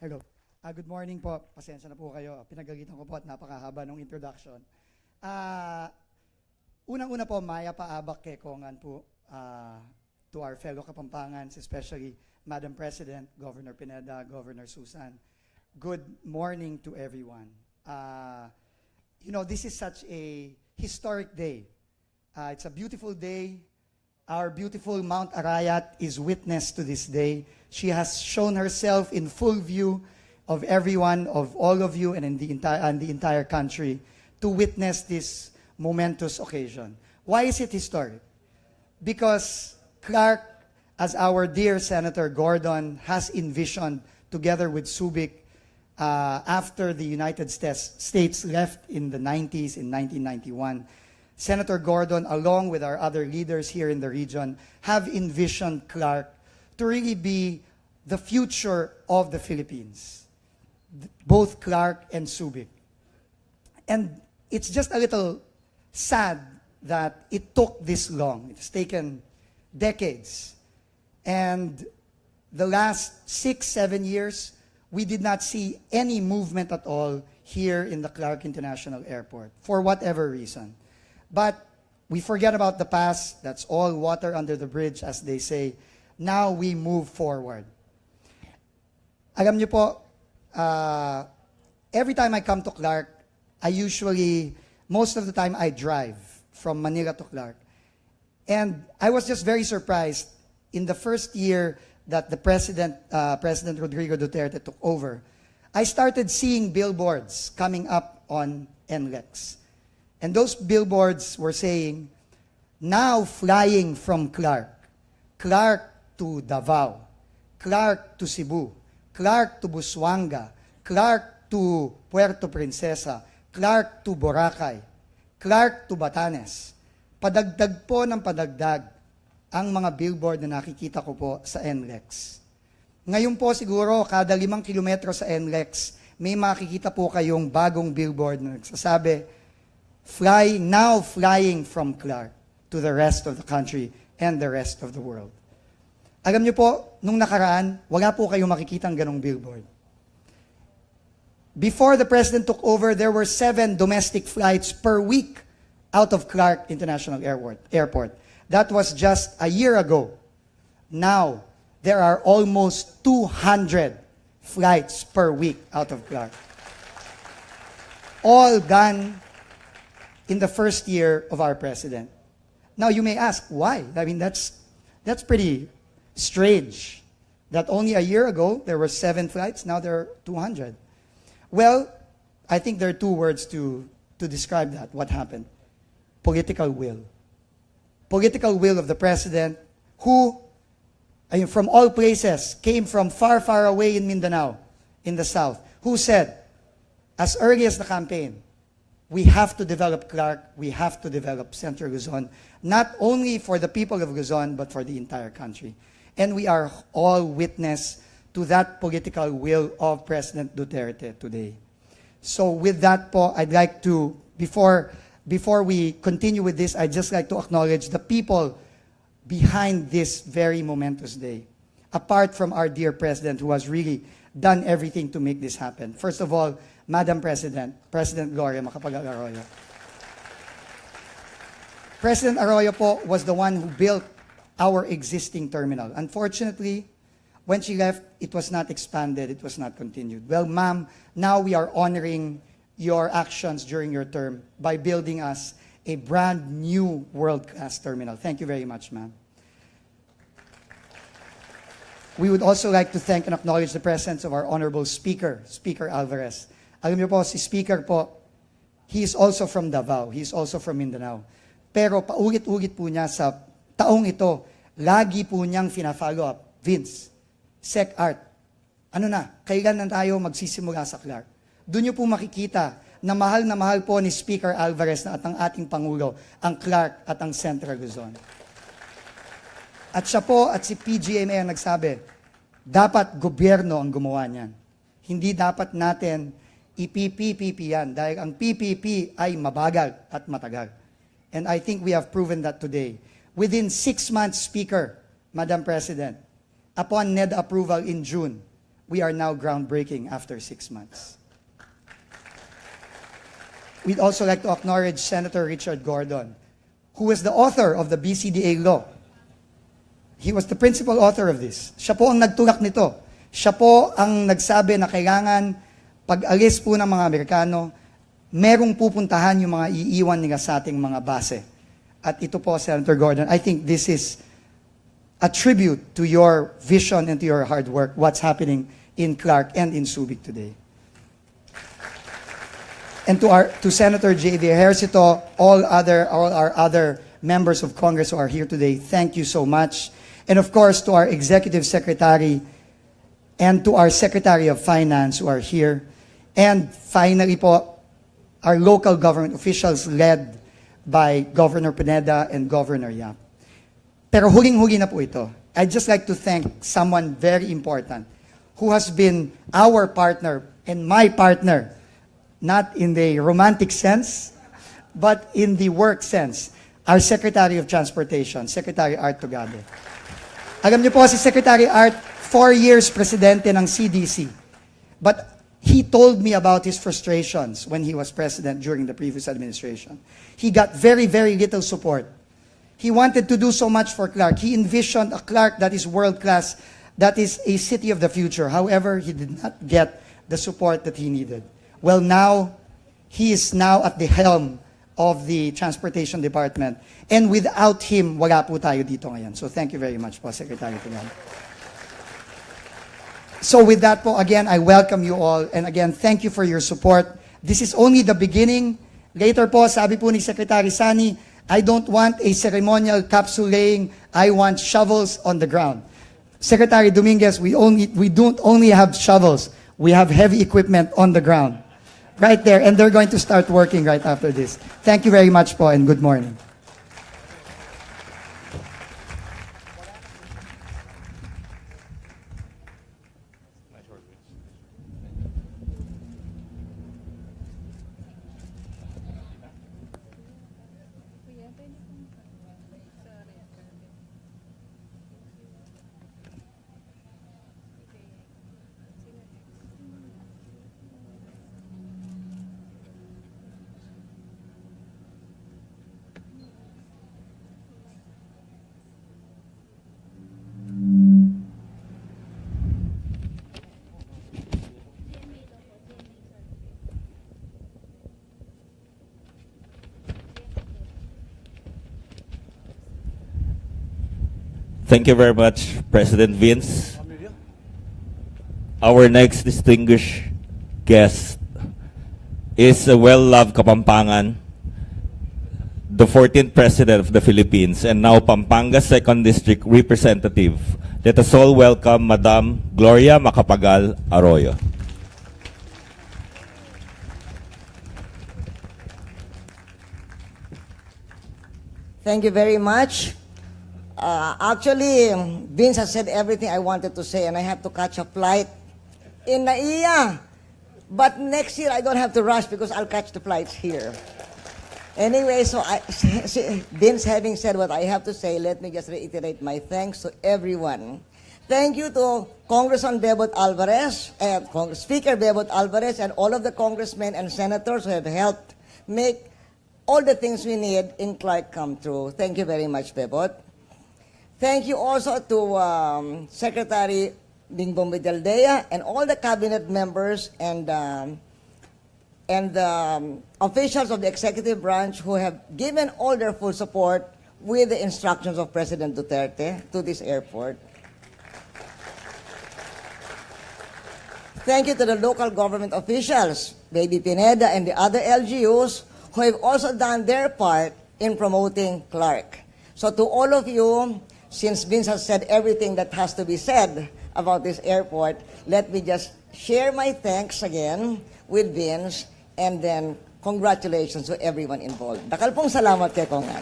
Hello. Good morning po. Pasensya na po kayo. Pinagalitan ko po at napakahaba ng introduction. Unang-una po, maya paabak kay kongan po to our fellow Kapampangans, especially Madam President, Governor Pineda, Governor Susan. Good morning to everyone. This is such a historic day. It's a beautiful day. Our beautiful Mount Arayat is witness to this day. She has shown herself in full view of everyone, of all of you, and in the entire country to witness this momentous occasion. Why is it historic? Because Clark, as our dear Senator Gordon has envisioned together with Subic after the United States left in the 90s in 1991, Senator Gordon, along with our other leaders here in the region, have envisioned Clark to really be the future of the Philippines, both Clark and Subic. And it's just a little sad that it took this long. It's taken decades. And the last 6-7 years, we did not see any movement at all here in the Clark International Airport, for whatever reason. But we forget about the past. That's all water under the bridge, as they say. Now we move forward. Alam niyo po, every time I come to Clark, most of the time I drive from Manila to Clark. And I was just very surprised in the first year that the President Rodrigo Duterte took over. I started seeing billboards coming up on NLEX. And those billboards were saying, now flying from Clark, Clark to Davao, Clark to Cebu, Clark to Busuanga, Clark to Puerto Princesa, Clark to Boracay, Clark to Batanes. Padagdag po ng padagdag ang mga billboard na nakikita ko po sa NLEX. Ngayon po siguro, kada 5 kilometro sa NLEX, may makikita po kayong bagong billboard na nagsasabi, now flying from Clark to the rest of the country and the rest of the world. Alam niyo po, nung nakaraan, wala po kayong makikitang ganong billboard. Before the President took over, there were 7 domestic flights per week out of Clark International Airport. That was just a year ago. Now, there are almost 200 flights per week out of Clark. All done in the first year of our President. Now, you may ask, why? I mean, that's pretty strange that only a year ago there were 7 flights, now there are 200. Well, I think there are 2 words to describe that, what happened. Political will. Political will of the President who, from all places, came from far, far away in Mindanao, in the south, who said, as early as the campaign, we have to develop Clark, we have to develop Central Luzon, not only for the people of Luzon, but for the entire country. And we are all witness to that political will of President Duterte today. So with that po, I'd like to, before we continue with this, I'd just like to acknowledge the people behind this very momentous day, apart from our dear President who has really done everything to make this happen. First of all, Madam President, President Gloria Macapagal-Arroyo. President Arroyo po was the one who built our existing terminal. Unfortunately, when she left, it was not expanded, it was not continued. Well, ma'am, now we are honoring your actions during your term by building us a brand new world-class terminal. Thank you very much, ma'am. We would also like to thank and acknowledge the presence of our Honorable Speaker, Speaker Alvarez. Alam niyo po, si Speaker po, he is also from Davao, he is also from Mindanao. Pero paulit-ulit po niya sa taong ito, lagi po niyang fina-follow up, Vince, Sec Art, kailan na tayo magsisimula sa Clark? Doon niyo po makikita na mahal po ni Speaker Alvarez at ang ating Pangulo, ang Clark at ang Central Luzon. At siya po at si PGMA ang nagsabi, dapat gobyerno ang gumawa niyan. Hindi dapat natin ipi-PPP yan dahil ang PPP ay mabagal at matagal. And I think we have proven that today. Within 6 months, Speaker, Madam President, upon NED approval in June, we are now groundbreaking after 6 months. We'd also like to acknowledge Senator Richard Gordon, who was the author of the BCDA law. He was the principal author of this. Siya po ang nagtulak nito. Siya po ang nagsabi na kailangan pag-alis po ng mga Amerikano, merong pupuntahan yung mga iiwan nila sa ating mga base. At ito po, Senator Gordon, I think this is a tribute to your vision and to your hard work, what's happening in Clark and in Subic today. And to Senator J.V. Ejercito, all our other members of Congress who are here today, thank you so much. And of course, to our Executive Secretary and to our Secretary of Finance who are here. And finally po, our local government officials led by Governor Pineda and Governor Yap. Pero huling-huli na po ito. I'd just like to thank someone very important who has been our partner and my partner, not in the romantic sense, but in the work sense, our Secretary of Transportation, Secretary Arthur Tugade. Alam niyo po, si Secretary Art, 4 years presidente ng CDC. But he told me about his frustrations when he was president during the previous administration. He got very, very little support. He wanted to do so much for Clark. He envisioned a Clark that is world-class, that is a city of the future. However, he did not get the support that he needed. Well, now, he is now at the helm of the Transportation Department. And without him, wala po tayo dito ngayon. So thank you very much po, Secretary Tugade. So with that po, again, I welcome you all. And again, thank you for your support. This is only the beginning. Later po, sabi po ni Secretary Sani, I don't want a ceremonial capsule laying. I want shovels on the ground. Secretary Dominguez, we don't only have shovels. We have heavy equipment on the ground. Right there, and they're going to start working right after this. Thank you very much po, and good morning. Thank you very much, President Vince. Our next distinguished guest is a well-loved Kapampangan, the 14th President of the Philippines, and now Pampanga's 2nd District Representative. Let us all welcome Madam Gloria Macapagal Arroyo. Thank you very much. Actually, Vince has said everything I wanted to say, and I have to catch a flight in Naiya. But next year, I don't have to rush because I'll catch the flights here. Anyway, so Vince having said what I have to say, let me just reiterate my thanks to everyone. Thank you to Congressman Bebot Alvarez, and Speaker Bebot Alvarez, and all of the congressmen and senators who have helped make all the things we need in Clark come true. Thank you very much, Bebot. Thank you also to Secretary Bingbong Vidaldea and all the cabinet members and officials of the executive branch who have given all their full support with the instructions of President Duterte to this airport. Thank you to the local government officials, Baby Pineda and the other LGUs who have also done their part in promoting Clark. So to all of you, since Vince has said everything that has to be said about this airport, let me just share my thanks again with Vince, and then congratulations to everyone involved. Dakal pong salamat kay Kongan.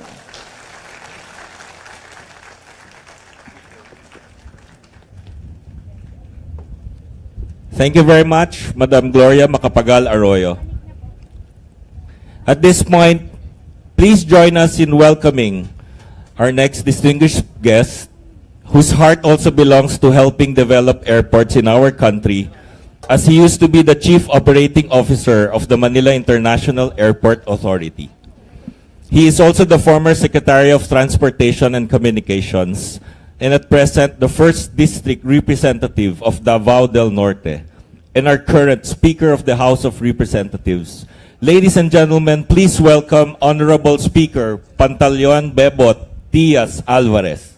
Thank you very much, Madam Gloria Macapagal Arroyo. At this point, please join us in welcoming our next distinguished guest, whose heart also belongs to helping develop airports in our country, as he used to be the Chief Operating Officer of the Manila International Airport Authority. He is also the former Secretary of Transportation and Communications, and at present the 1st District Representative of Davao del Norte, and our current Speaker of the House of Representatives. Ladies and gentlemen, please welcome Honorable Speaker Pantaleon Bebot Diaz Alvarez.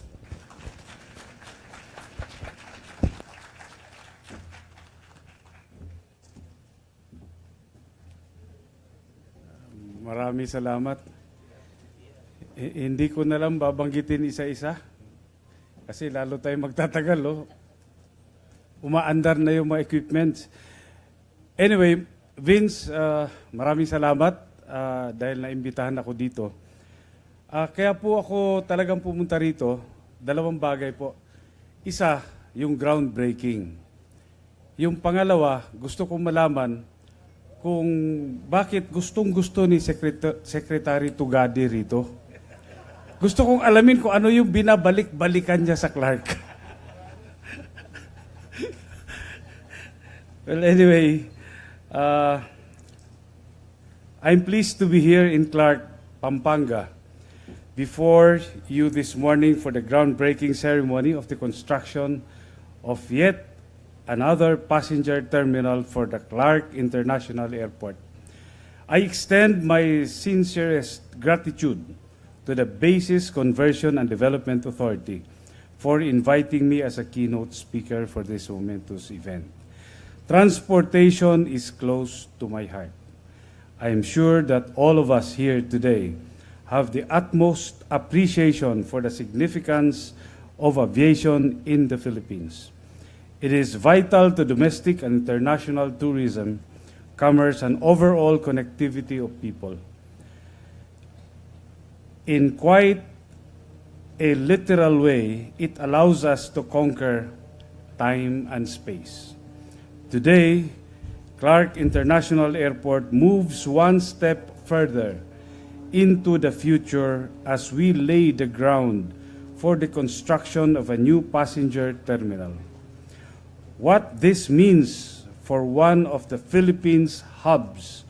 Maraming salamat. Hindi ko na lang babanggitin isa-isa kasi lalo tayo magtatagal. Oh. Umaandar na yung mga equipments. Anyway, Vince, maraming salamat dahil naimbitahan ako dito. Kaya po ako talagang pumunta rito, dalawang bagay po. Isa, yung groundbreaking. Yung pangalawa, gusto kong malaman kung bakit gustong-gusto ni Secretary Tugade rito. Gusto kong alamin kung ano yung binabalik-balikan niya sa Clark. Well, anyway, I'm pleased to be here in Clark, Pampanga, before you this morning for the groundbreaking ceremony of the construction of yet another passenger terminal for the Clark International Airport. I extend my sincerest gratitude to the Basis Conversion and Development Authority for inviting me as a keynote speaker for this momentous event. Transportation is close to my heart. I am sure that all of us here today have the utmost appreciation for the significance of aviation in the Philippines. It is vital to domestic and international tourism, commerce, and overall connectivity of people. In quite a literal way, it allows us to conquer time and space. Today, Clark International Airport moves one step further into the future as we lay the ground for the construction of a new passenger terminal. What this means for one of the Philippines' hubs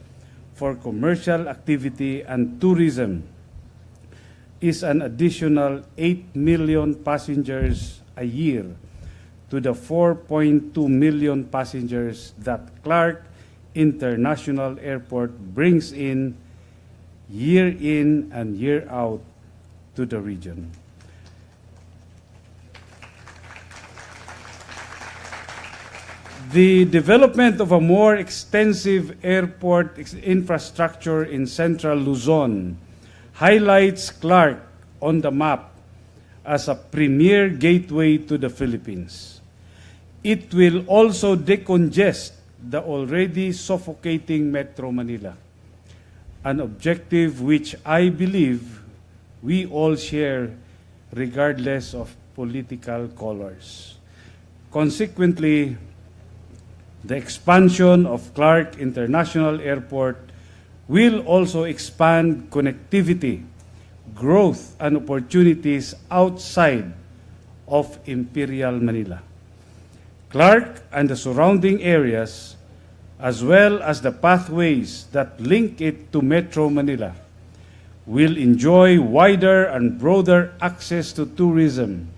for commercial activity and tourism is an additional 8 million passengers a year to the 4.2 million passengers that Clark International Airport brings in and year out to the region. The development of a more extensive airport infrastructure in central Luzon highlights Clark on the map as a premier gateway to the Philippines. It will also decongest the already suffocating Metro Manila, an objective which I believe we all share regardless of political colors. Consequently, the expansion of Clark International Airport will also expand connectivity, growth, and opportunities outside of Imperial Manila. Clark and the surrounding areas, as well as the pathways that link it to Metro Manila, will enjoy wider and broader access to tourism,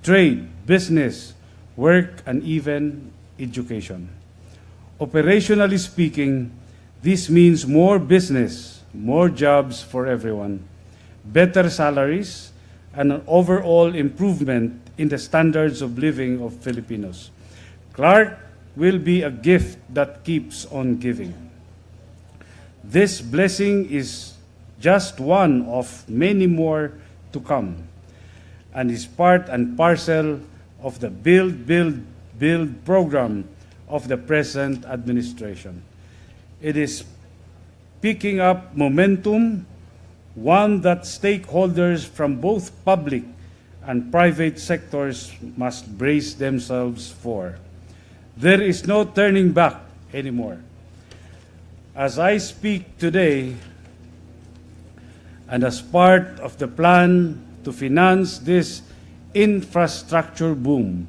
trade, business, work, and even education. Operationally speaking, this means more business, more jobs for everyone, better salaries, and an overall improvement in the standards of living of Filipinos. Clark will be a gift that keeps on giving. This blessing is just one of many more to come, and is part and parcel of the Build, Build, Build program of the present administration. It is picking up momentum, one that stakeholders from both public and private sectors must brace themselves for. There is no turning back anymore. As I speak today, and as part of the plan to finance this infrastructure boom,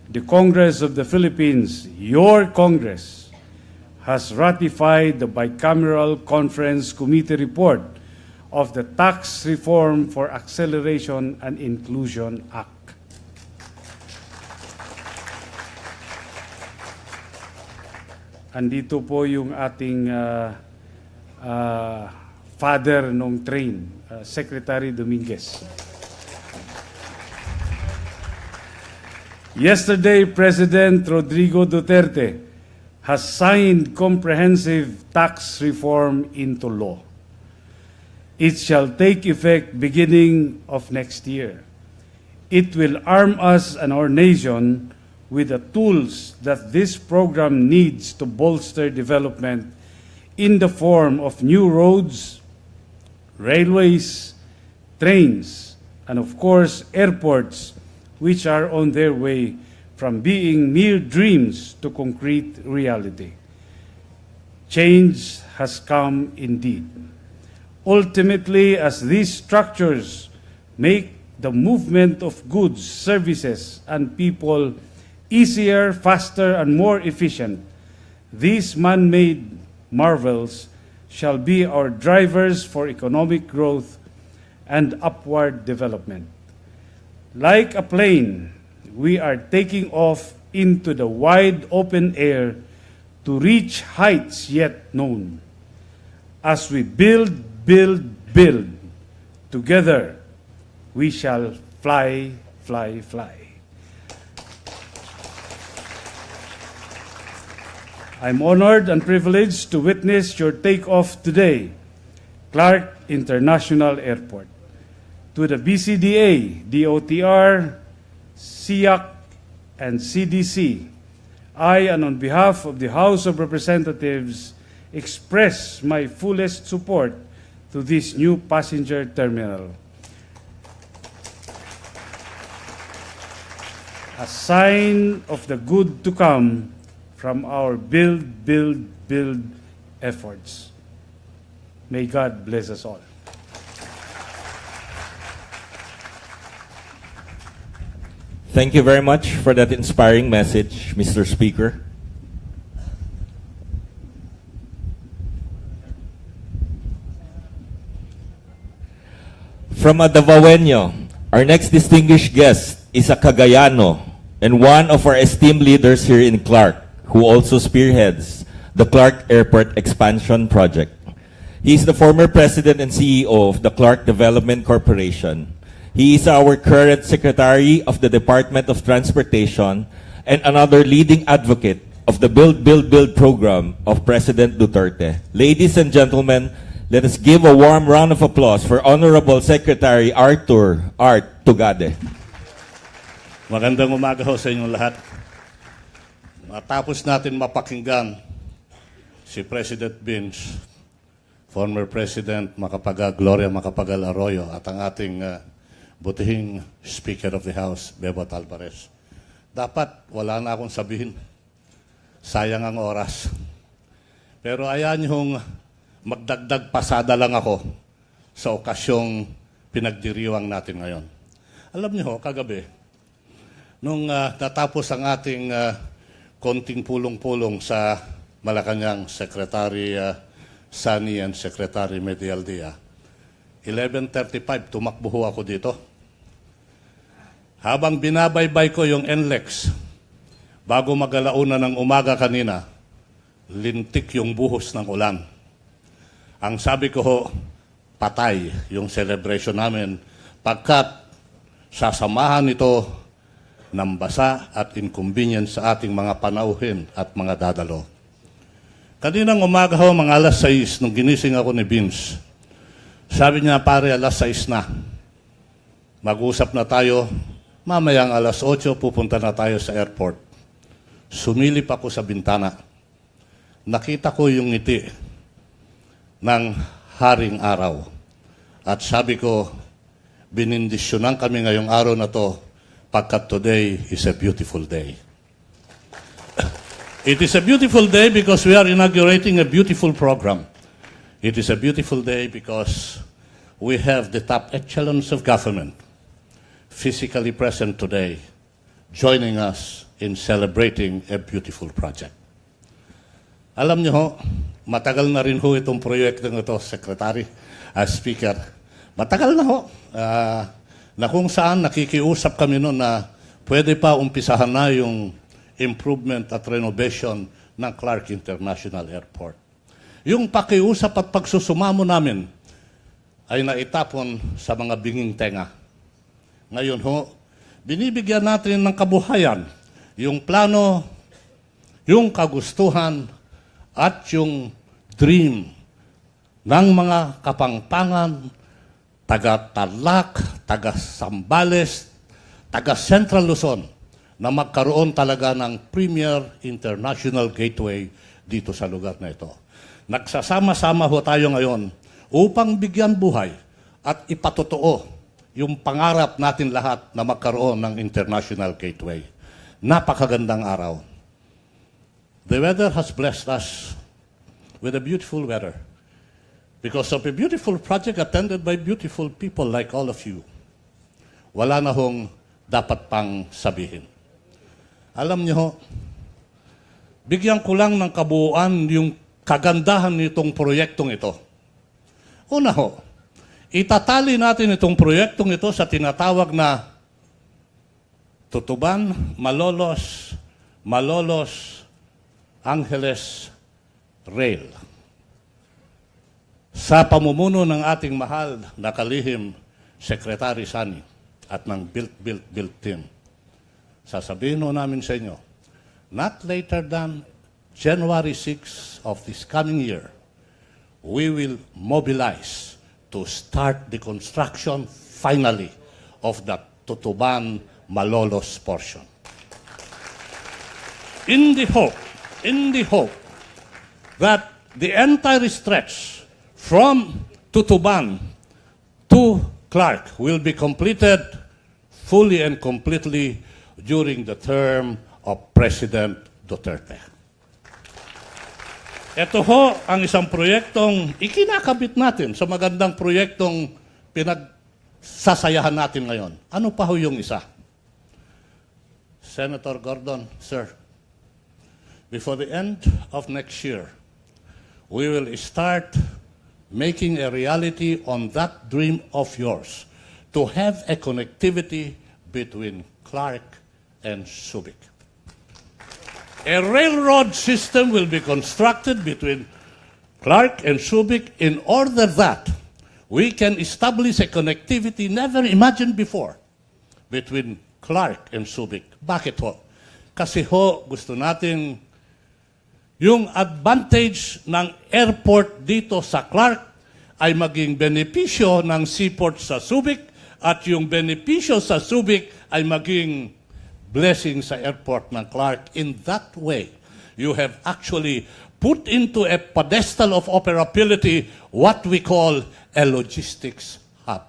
the Congress of the Philippines, your Congress, has ratified the Bicameral Conference Committee report of the Tax Reform for Acceleration and Inclusion Act. Andito po yung ating father nung train, Secretary Dominguez. Yesterday, President Rodrigo Duterte has signed comprehensive tax reform into law. It shall take effect beginning of next year. It will arm us and our nation with the tools that this program needs to bolster development in the form of new roads, railways, trains, and of course, airports, which are on their way from being mere dreams to concrete reality. Change has come indeed. Ultimately, as these structures make the movement of goods, services, and people easier, faster, and more efficient, these man-made marvels shall be our drivers for economic growth and upward development. Like a plane, we are taking off into the wide open air to reach heights yet known. As we build, together we shall fly, fly, fly. I'm honored and privileged to witness your takeoff today, Clark International Airport. To the BCDA, DOTr, CRK, and CDC, I, and on behalf of the House of Representatives, express my fullest support to this new passenger terminal. A sign of the good to come from our build efforts. May God bless us all. Thank you very much for that inspiring message, Mr. Speaker. From a Davaoenyo, our next distinguished guest is a Cagayano and one of our esteemed leaders here in Clark, who also spearheads the Clark Airport Expansion Project. He is the former president and CEO of the Clark Development Corporation. He is our current Secretary of the Department of Transportation and another leading advocate of the Build program of President Duterte. Ladies and gentlemen, let us give a warm round of applause for Honorable Secretary Arthur Tugade. Magandang umaga ho sa inyong lahat. Matapos natin mapakinggan si President Vince, former President Gloria Macapagal Arroyo, at ang ating butihing Speaker of the House, Bebot Alvarez. Dapat wala na akong sabihin. Sayang ang oras. Pero ayan yung magdagdag pasada lang ako sa okasyong pinagdiriwang natin ngayon. Alam niyo, kagabi, nung natapos ang ating konting pulong-pulong sa Malacanang, Secretary Sani and Secretary Medialdia, 11:35, tumakbo ho ako dito. Habang binabaybay ko yung NLEX, bago magalauna ng umaga kanina, lintik yung buhos ng ulan. Ang sabi ko ho, patay yung celebration namin pagkat sasamahan ito ng basa at inconvenience sa ating mga panauhin at mga dadalo. Kaninang umaga ho, mga alas 6, nung ginising ako ni Vince, sabi niya, pare, alas 6 na. Mag-usap na tayo. Mamayang alas 8, pupunta na tayo sa airport. Sumilip ako sa bintana. Nakita ko yung ngiti ng haring araw. At sabi ko, binindisyonan kami ngayong araw na to pagkat today is a beautiful day. It is a beautiful day because we are inaugurating a beautiful program. It is a beautiful day because we have the top echelons of government physically present today, joining us in celebrating a beautiful project. Alam niyo ho, matagal na rin ho itong proyektong ito, Secretary, Speaker. Matagal na ho, na kung saan nakikiusap kami noon na pwede pa umpisahan na yung improvement at renovation ng Clark International Airport. Yung pakiusap at pagsusumamo namin ay naitapon sa mga binging tenga. Ngayon ho, binibigyan natin ng kabuhayan yung plano, yung kagustuhan, at yung dream ng mga Kapampangan, taga-Tarlac, taga-Sambales, taga-Central Luzon na magkaroon talaga ng premier international gateway dito sa lugar na ito. Nagsasama-sama ho tayo ngayon upang bigyan buhay at ipatotoo yung pangarap natin lahat na magkaroon ng international gateway. Napakagandang araw. The weather has blessed us with a beautiful weather because of a beautiful project attended by beautiful people like all of you. Wala na hong dapat pang sabihin. Alam niyo ho, bigyan ko lang ng kabuuan yung kagandahan nitong proyektong ito. Una ho, itatali natin itong proyektong ito sa tinatawag na Tutuban, Malolos, Angeles Rail. Sa pamumuno ng ating mahal na kalihim Secretary Sani at ng Built team, sasabihin ho namin sa inyo, not later than January 6 of this coming year, we will mobilize to start the construction finally of the Tutuban Malolos portion. In the hope that the entire stretch from Tutuban to Clark will be completed fully and completely during the term of President Duterte. Ito ho ang isang proyektong ikinakabit natin sa magandang proyektong pinagsasayahan natin ngayon. Ano pa ho yung isa? Senator Gordon, sir, before the end of next year, we will start making a reality on that dream of yours to have a connectivity between Clark and Subic. A railroad system will be constructed between Clark and Subic in order that we can establish a connectivity never imagined before between Clark and Subic. Bakit ho? Kasi ho, gusto natin yung advantage ng airport dito sa Clark ay maging benepisyo ng seaport sa Subic at yung benepisyo sa Subic ay maging blessing sa airport ng Clark. In that way, you have actually put into a pedestal of operability what we call a logistics hub.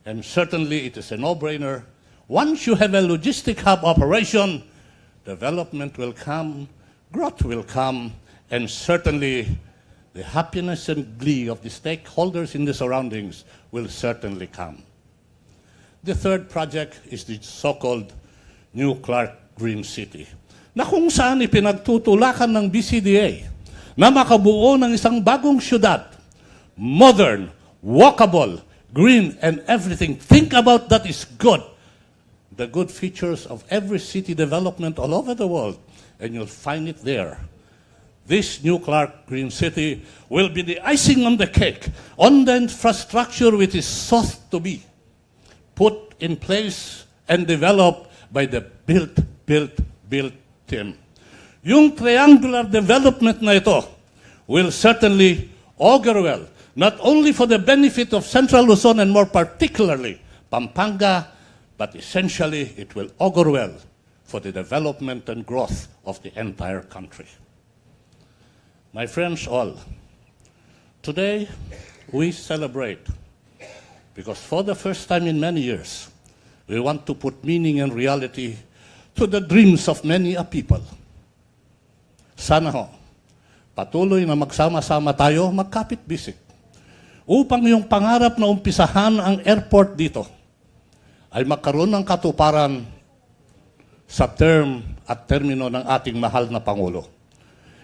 And certainly it is a no-brainer. Once you have a logistic hub operation, development will come, growth will come, and certainly the happiness and glee of the stakeholders in the surroundings will certainly come. The third project is the so-called New Clark Green City, na kung saan ipinagtutulakan ng BCDA na makabuo ng isang bagong syudad, modern, walkable, green, and everything. Think about that is good. The good features of every city development all over the world, and you'll find it there. This New Clark Green City will be the icing on the cake, on the infrastructure which is sought to be put in place and developed by the Built team. Yung triangular development na ito will certainly augur well, not only for the benefit of Central Luzon and more particularly Pampanga, but essentially it will augur well for the development and growth of the entire country. My friends all, today we celebrate because for the first time in many years, we want to put meaning and reality to the dreams of many a people. Sana ho, patuloy na magsama-sama tayo, magkapit-bisik, upang yung pangarap na umpisahan ang airport dito ay magkaroon ng katuparan sa term at termino ng ating mahal na Pangulo.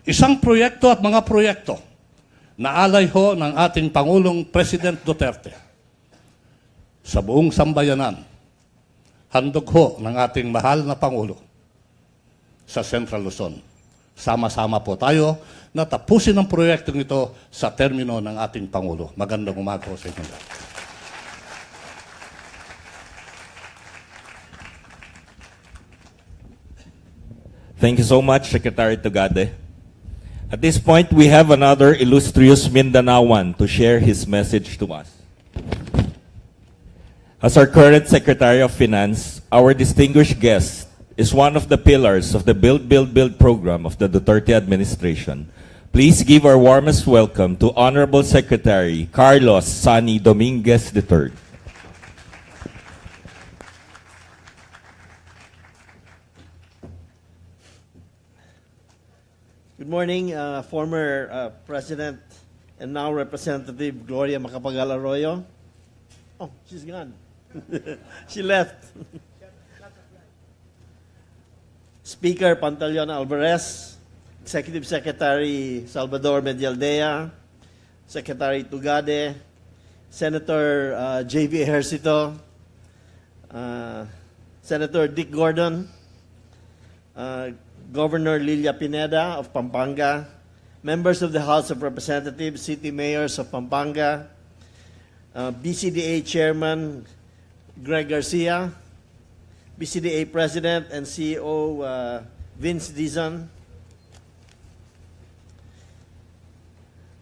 Isang proyekto at mga proyekto na alay ho ng ating Pangulong President Duterte sa buong sambayanan, handog ho ng ating mahal na Pangulo sa Central Luzon. Sama-sama po tayo na tapusin ang proyektong ito sa termino ng ating Pangulo. Magandang umaga po sa inyo. Thank you so much, Secretary Tugade. At this point, we have another illustrious Mindanaoan to share his message to us. As our current Secretary of Finance, our distinguished guest is one of the pillars of the Build, Build, Build program of the Duterte administration. Please give our warmest welcome to Honorable Secretary Carlos Sani Dominguez III. Good morning, former President and now Representative Gloria Macapagal Arroyo. Oh, she's gone. She left. Speaker Pantaleon Alvarez, Executive Secretary Salvador Medialdea, Secretary Tugade, Senator J.V. Ejercito, Senator Dick Gordon, Governor Lilia Pineda of Pampanga, members of the House of Representatives, city mayors of Pampanga, BCDA Chairman Greg Garcia, BCDA President and CEO Vince Dizon,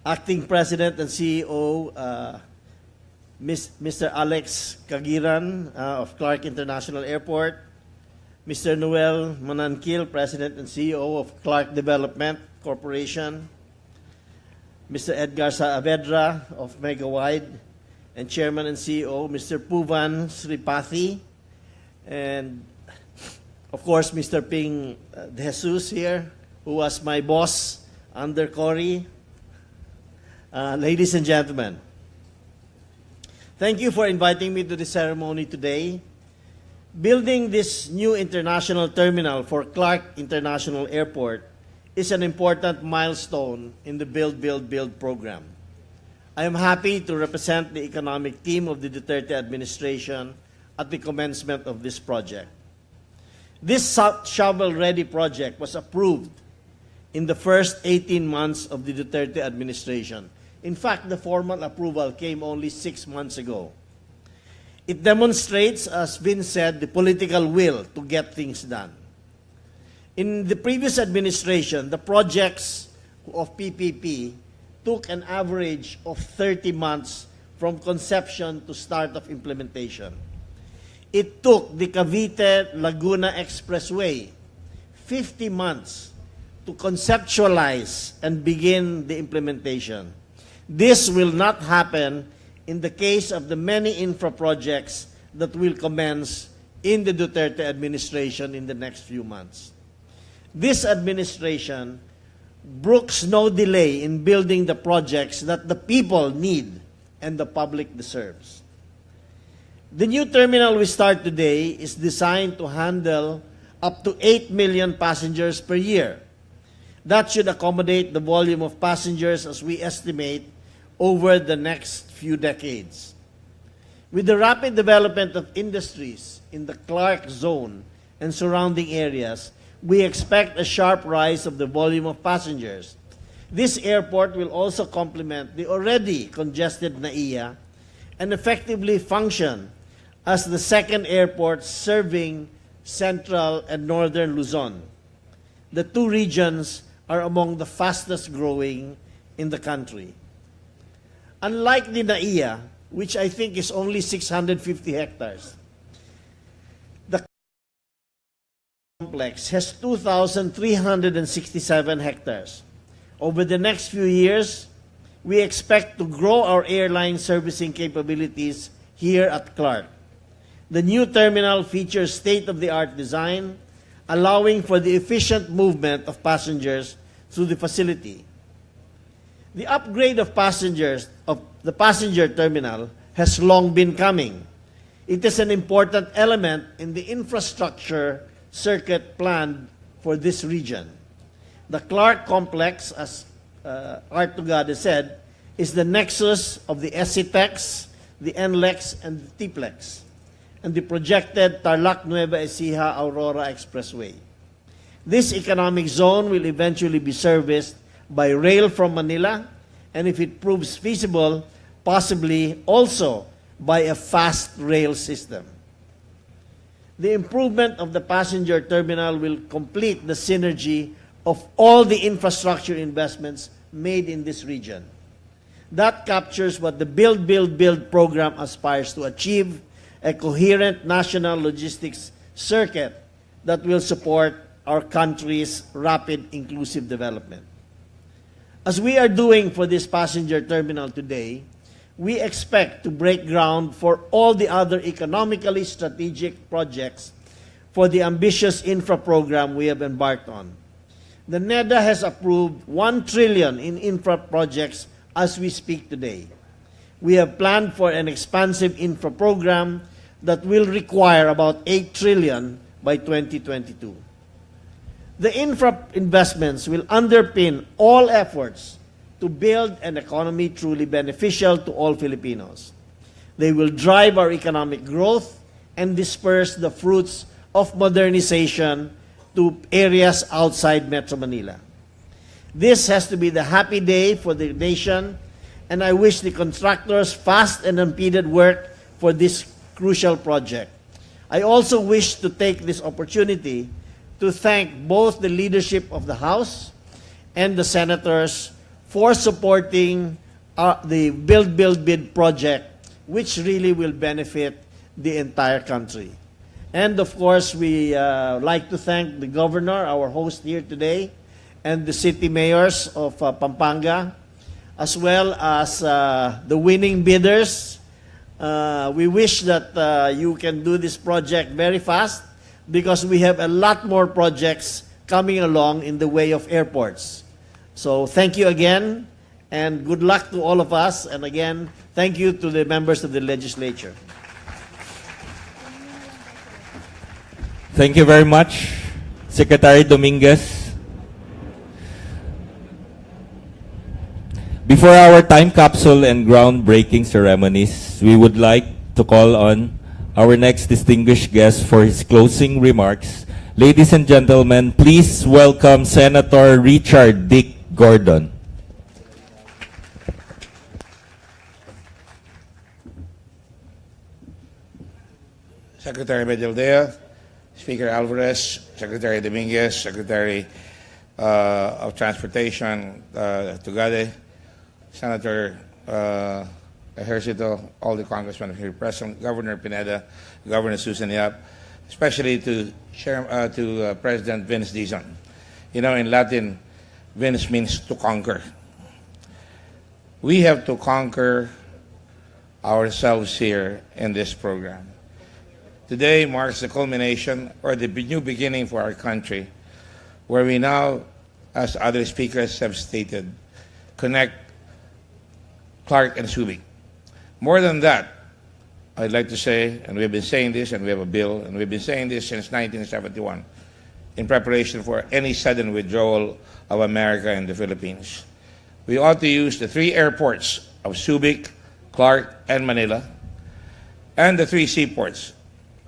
Acting President and CEO Mr. Alex Cagiran of Clark International Airport, Mr. Noel Manankil, President and CEO of Clark Development Corporation, Mr. Edgar Saavedra of Megawide, and Chairman and CEO, Mr. Puvan Sripathi, and of course, Mr. Ping De Jesus here, who was my boss under Cory. Ladies and gentlemen, thank you for inviting me to the ceremony today. Building this new international terminal for Clark International Airport is an important milestone in the Build, Build, Build program. I am happy to represent the economic team of the Duterte administration at the commencement of this project. This shovel-ready project was approved in the first 18 months of the Duterte administration. In fact, the formal approval came only 6 months ago. It demonstrates, as Vince said, the political will to get things done. In the previous administration, the projects of PPP took an average of 30 months from conception to start of implementation. It took the Cavite-Laguna Expressway 50 months to conceptualize and begin the implementation. This will not happen in the case of the many infra projects that will commence in the Duterte administration in the next few months. This administration brooks no delay in building the projects that the people need and the public deserves. The new terminal we start today is designed to handle up to 8 million passengers per year. That should accommodate the volume of passengers as we estimate over the next few decades. With the rapid development of industries in the Clark zone and surrounding areas, we expect a sharp rise of the volume of passengers. This airport will also complement the already congested NAIA and effectively function as the second airport serving central and northern Luzon. The two regions are among the fastest growing in the country. Unlike the NAIA, which I think is only 650 hectares, the complex has 2,367 hectares. Over the next few years, we expect to grow our airline servicing capabilities here at Clark. The new terminal features state-of-the-art design, allowing for the efficient movement of passengers through the facility. The upgrade of the passenger terminal has long been coming. It is an important element in the infrastructure circuit planned for this region. The Clark complex, as Arthur Tugade said, is the nexus of the SCTEX, the NLEX, and the TPLEX, and the projected Tarlac-Nueva Ecija-Aurora Expressway. This economic zone will eventually be serviced by rail from Manila, and if it proves feasible, possibly also by a fast rail system. The improvement of the passenger terminal will complete the synergy of all the infrastructure investments made in this region. That captures what the Build, Build, Build program aspires to achieve, a coherent national logistics circuit that will support our country's rapid inclusive development. As we are doing for this passenger terminal today, we expect to break ground for all the other economically strategic projects for the ambitious infra program we have embarked on. The NEDA has approved 1 trillion in infra projects as we speak today. We have planned for an expansive infra program that will require about 8 trillion by 2022. The infra investments will underpin all efforts to build an economy truly beneficial to all Filipinos. They will drive our economic growth and disperse the fruits of modernization to areas outside Metro Manila. This has to be the happy day for the nation, and I wish the contractors fast and unimpeded work for this crucial project. I also wish to take this opportunity to thank both the leadership of the House and the senators for supporting the Build, Build, Bid project, which really will benefit the entire country. And of course, we like to thank the governor, our host here today, and the city mayors of Pampanga, as well as the winning bidders. We wish that you can do this project very fast because we have a lot more projects coming along in the way of airports. So thank you again, and good luck to all of us. And again, thank you to the members of the legislature. Thank you very much, Secretary Dominguez. Before our time capsule and groundbreaking ceremonies, we would like to call on our next distinguished guest for his closing remarks. Ladies and gentlemen, please welcome Senator Richard Dick Gordon. Secretary Medaldea, Speaker Alvarez, Secretary Dominguez, Secretary of Transportation Tugade, Senator Ejercito, all the congressmen here present, Governor Pineda, Governor Susan Yap, especially to President Vince Dizon. You know, in Latin, Vince means to conquer. We have to conquer ourselves here in this program. Today marks the culmination or the new beginning for our country, where we now, as other speakers have stated, connect Clark and Subic. More than that, I'd like to say, and we've been saying this, and we have a bill, and we've been saying this since 1971, in preparation for any sudden withdrawal of America and the Philippines. We ought to use the 3 airports of Subic, Clark, and Manila, and the 3 seaports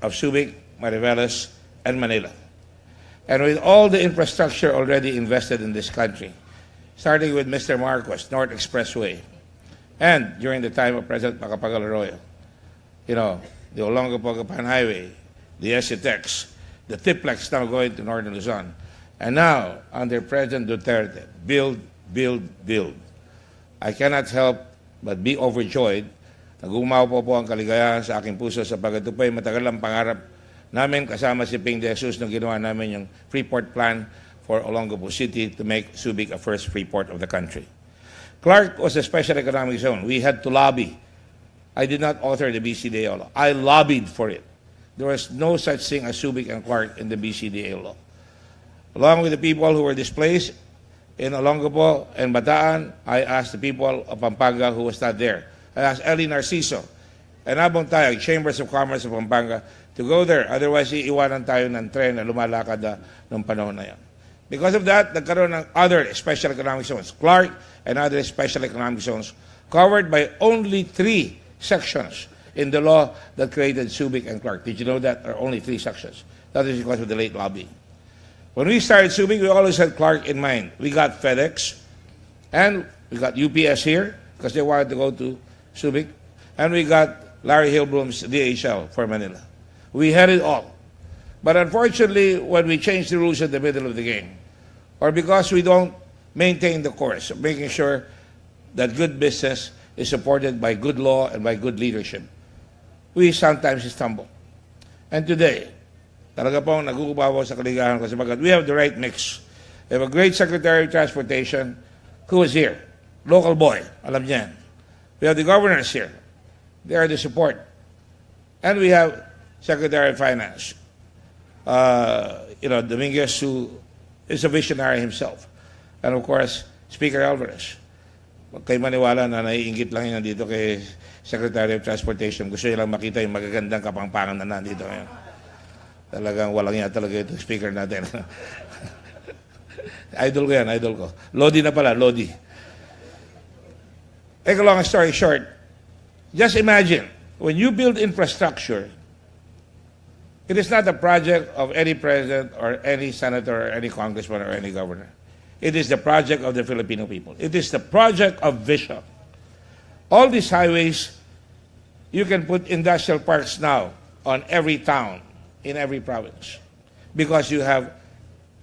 of Subic, Mariveles, and Manila. And with all the infrastructure already invested in this country, starting with Mr. Marcos, North Expressway, and during the time of President Macapagal Arroyo, you know, the Olongapo-Gapan Highway, the SCTEX, the TPLEX now going to Northern Luzon, and now, under President Duterte, build, build, build. I cannot help but be overjoyed. Nagumaw po ang kaligayahan sa aking puso sapagkat ito po ay matagal ang pangarap namin kasama si Ping De Jesus nung ginawa namin yung Freeport Plan for Olongapo City to make Subic a first freeport of the country. Clark was a special economic zone. We had to lobby. I did not author the BCDA law. I lobbied for it. There was no such thing as Subic and Clark in the BCDA law. Along with the people who were displaced in Olongapo and Bataan, I asked the people of Pampanga who was not there. I asked Eli Narciso and Abong Tayog, Chambers of Commerce of Pampanga, to go there. Otherwise, iiwanan tayo ng tren na lumalakad na noong panahon na yan. Because of that, nagkaroon ng other special economic zones, Clark and other special economic zones, covered by only 3 sections in the law that created Subic and Clark. Did you know that? There are only 3 sections. That is because of the late lobbying. When we started Subic, we always had Clark in mind. We got FedEx, and we got UPS here, because they wanted to go to Subic, and we got Larry Hillbloom's DHL for Manila. We had it all. But unfortunately, when we changed the rules at the middle of the game, or because we don't maintain the course of making sure that good business is supported by good law and by good leadership, we sometimes stumble. And today, talaga pong nagugubabaw sa kaligayahan kasi we have the right mix. We have a great Secretary of Transportation who is here. Local boy, alam niya yan. We have the governors here. They are the support. And we have Secretary of Finance, Dominguez, who is a visionary himself. And of course, Speaker Alvarez. Huwag kayo maniwala na naiingit lang yan dito kay Secretary of Transportation. Gusto niya lang makita yung magagandang kapangpangan na nandito ngayon. Talagang walang yan talaga ito, speaker natin. Idol ko yan, idol ko. Lodi na pala, Lodi. Make a long story short, just imagine, when you build infrastructure, it is not a project of any president or any senator or any congressman or any governor. It is the project of the Filipino people. It is the project of vision. All these highways, you can put industrial parks now on every town, in every province, because you have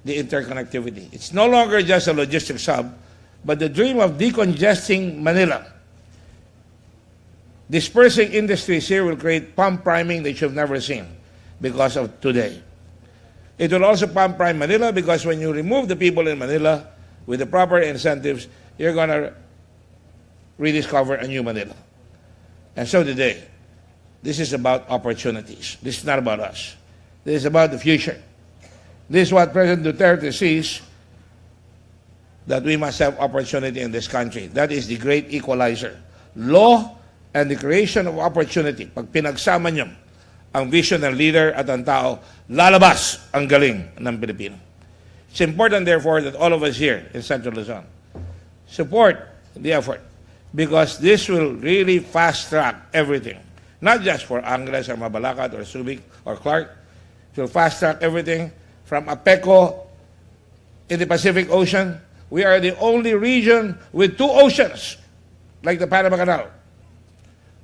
the interconnectivity. It's no longer just a logistics hub, but the dream of decongesting Manila. Dispersing industries here will create pump priming that you've never seen because of today. It will also pump prime Manila because when you remove the people in Manila with the proper incentives, you're going to rediscover a new Manila. And so today, this is about opportunities. This is not about us. This is about the future. This is what President Duterte sees, that we must have opportunity in this country. That is the great equalizer. Law and the creation of opportunity. Pag pinagsama niyo ang vision ng leader at ang tao, lalabas ang galing ng Pilipino. It's important, therefore, that all of us here in Central Luzon support the effort, because this will really fast-track everything. Not just for Angeles or Mabalacat or Subic or Clark. It will fast-track everything from Apeco in the Pacific Ocean. We are the only region with 2 oceans, like the Panama Canal.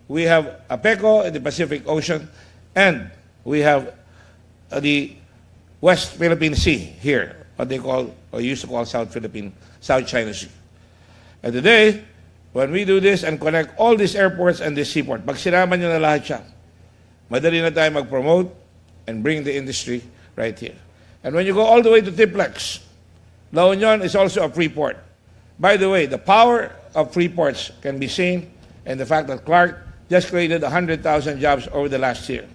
We have Apeco in the Pacific Ocean, and we have the West Philippine Sea here, what they call, or used to call South China Sea. And today, when we do this and connect all these airports and this seaport, pag sinama nyo na lahat siya, madali na tayo mag-promote and bring the industry right here. And when you go all the way to Tiplex, La Union is also a free port. By the way, the power of free ports can be seen in the fact that Clark just created 100,000 jobs over the last year.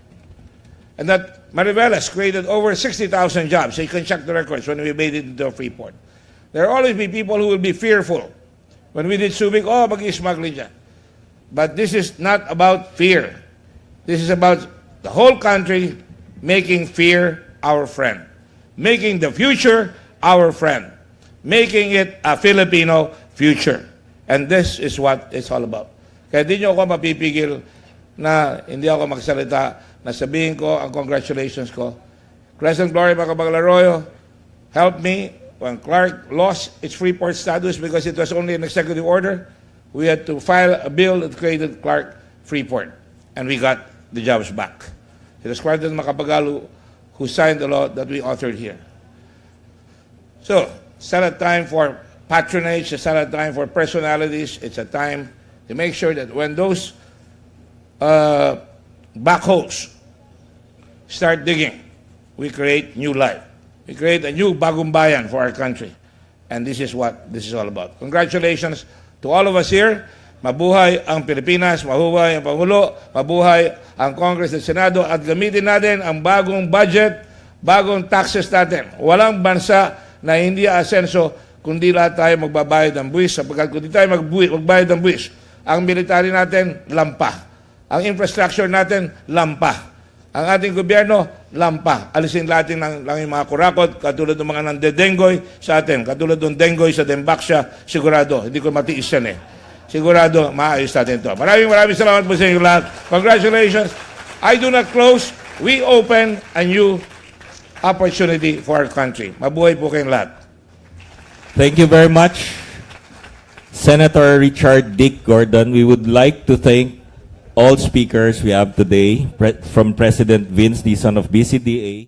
And that Mariveles created over 60,000 jobs. So you can check the records when we made it into a free port. There will always be people who will be fearful. When we did Subic, mag-i-smuggling dyan. But this is not about fear. This is about the whole country making fear our friend. Making the future our friend. Making it a Filipino future. And this is what it's all about. Kaya di nyo ako mapipigil na hindi ako magsalita, na sabihin ko ang congratulations ko. President Gloria Macapagal-Arroyo helped me when Clark lost its free port status because it was only an executive order. We had to file a bill that created Clark Freeport, and we got the jobs back. It was President Macapagal who signed the law that we authored here. So, it's not a time for patronage, it's not a time for personalities, it's a time to make sure that when those backhoes start digging, we create new life. We create a new bagong bayan for our country. And this is what this is all about. Congratulations to all of us here. Mabuhay ang Pilipinas, mabuhay ang Pangulo, mabuhay ang Congress at Senado, at gamitin natin ang bagong budget, bagong taxes natin. Walang bansa na hindi aasenso kundi lahat tayo magbabayad ng buwis, sapagkat kung di tayo magbayad ng buwis, ang military natin, lampa. Ang infrastructure natin, lampa. Ang ating gobyerno, lampa. Alisin natin lang yung mga kurakot, katulad ng mga nandedenggoy sa atin, katulad ng denggoy sa Dembaksya, sigurado, hindi ko matiis yan eh. Sigurado, maayos natin ito. Maraming salamat po sa inyo lahat. Congratulations. I do not close. We open a new opportunity for our country. Mabuhay po kayong lahat. Thank you very much, Senator Richard Dick Gordon. We would like to thank all speakers we have today, from President Vince Dizon of BCDA.